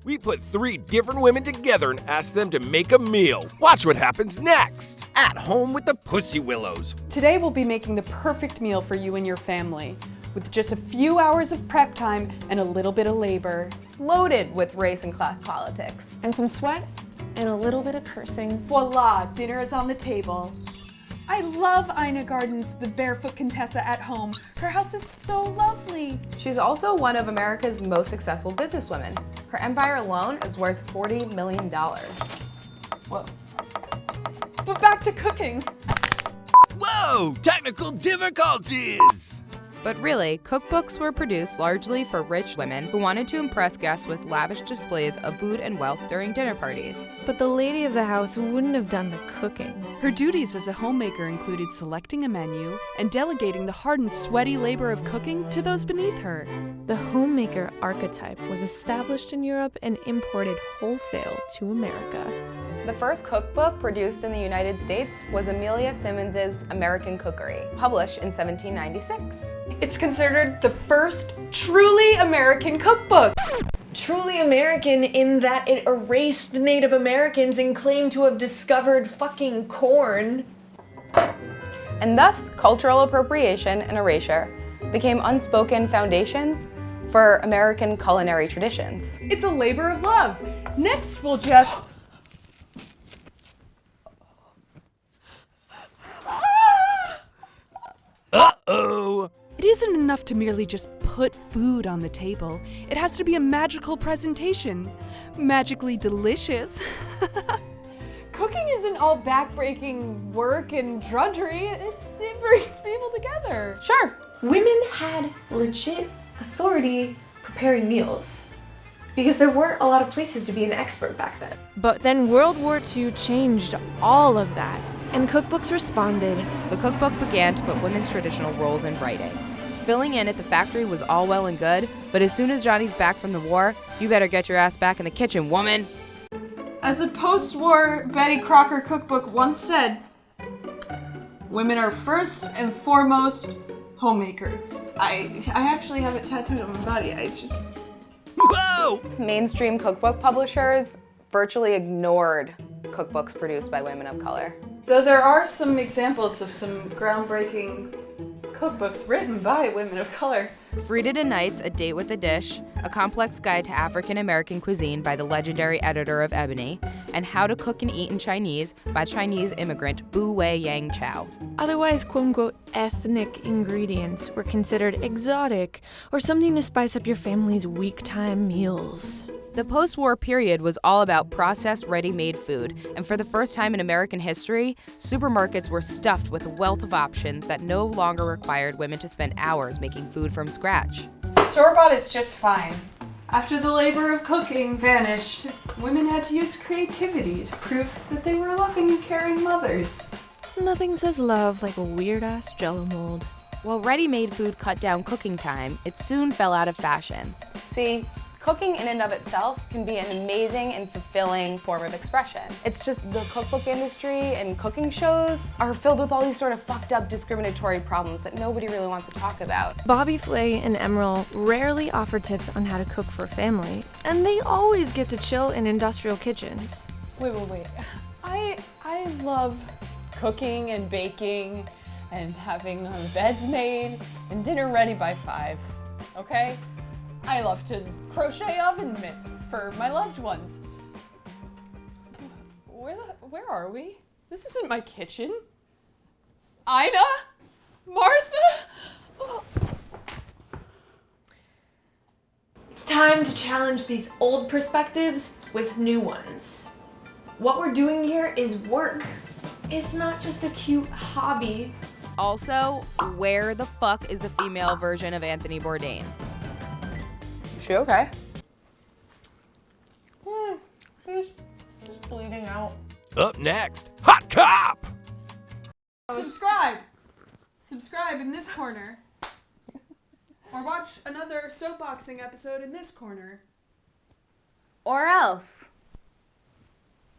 We put 3 different women together and asked them to make a meal. Watch what happens next. At Home with the Pussy Willows. Today we'll be making the perfect meal for you and your family, with just a few hours of prep time and a little bit of labor. Loaded with race and class politics. And some sweat and a little bit of cursing. Voila, dinner is on the table. I love Ina Garden's The Barefoot Contessa at Home. Her house is so lovely. She's also one of America's most successful businesswomen. Her empire alone is worth $40 million. Whoa. But back to cooking. Whoa, technical difficulties. But really, cookbooks were produced largely for rich women who wanted to impress guests with lavish displays of food and wealth during dinner parties. But the lady of the house wouldn't have done the cooking. Her duties as a homemaker included selecting a menu and delegating the hard and sweaty labor of cooking to those beneath her. The homemaker archetype was established in Europe and imported wholesale to America. The first cookbook produced in the United States was Amelia Simmons's American Cookery, published in 1796. It's considered the first truly American cookbook. Truly American in that it erased Native Americans and claimed to have discovered fucking corn. And thus, cultural appropriation and erasure became unspoken foundations for American culinary traditions. It's a labor of love. Next, we'll just... Uh-oh. It isn't enough to merely just put food on the table. It has to be a magical presentation. Magically delicious. Cooking isn't all backbreaking work and drudgery. It brings people together. Sure. Women had legit authority preparing meals because there weren't a lot of places to be an expert back then. But then World War II changed all of that, and cookbooks responded. The cookbook began to put women's traditional roles in writing. Filling in at the factory was all well and good, but as soon as Johnny's back from the war, you better get your ass back in the kitchen, woman. As a post-war Betty Crocker cookbook once said, women are first and foremost homemakers. I actually have it tattooed on my body. Whoa! Mainstream cookbook publishers virtually ignored cookbooks produced by women of color. Though there are some examples of some groundbreaking cookbooks written by women of color. Frida de Knight's A Date with a Dish, A Complex Guide to African American Cuisine by the legendary editor of Ebony, and How to Cook and Eat in Chinese by Chinese immigrant Bu Wei Yang Chow. Otherwise, quote-unquote, ethnic ingredients were considered exotic or something to spice up your family's week-time meals. The post-war period was all about processed, ready-made food, and for the first time in American history, supermarkets were stuffed with a wealth of options that no longer required women to spend hours making food from scratch. Store-bought is just fine. After the labor of cooking vanished, women had to use creativity to prove that they were loving and caring mothers. Nothing says love like a weird-ass Jell-O mold. While ready-made food cut down cooking time, it soon fell out of fashion. See, cooking in and of itself can be an amazing and fulfilling form of expression. It's just the cookbook industry and cooking shows are filled with all these sort of fucked up discriminatory problems that nobody really wants to talk about. Bobby Flay and Emerald rarely offer tips on how to cook for a family, and they always get to chill in industrial kitchens. Wait. I love cooking and baking and having beds made and dinner ready by 5, okay? I love to crochet oven mitts for my loved ones. Where are we? This isn't my kitchen. Ina? Martha? Oh. It's time to challenge these old perspectives with new ones. What we're doing here is work. It's not just a cute hobby. Also, where the fuck is the female version of Anthony Bourdain? She okay? She's bleeding out. Up next, Hot Cop! Subscribe in this corner. Or watch another Soapboxing episode in this corner. Or else.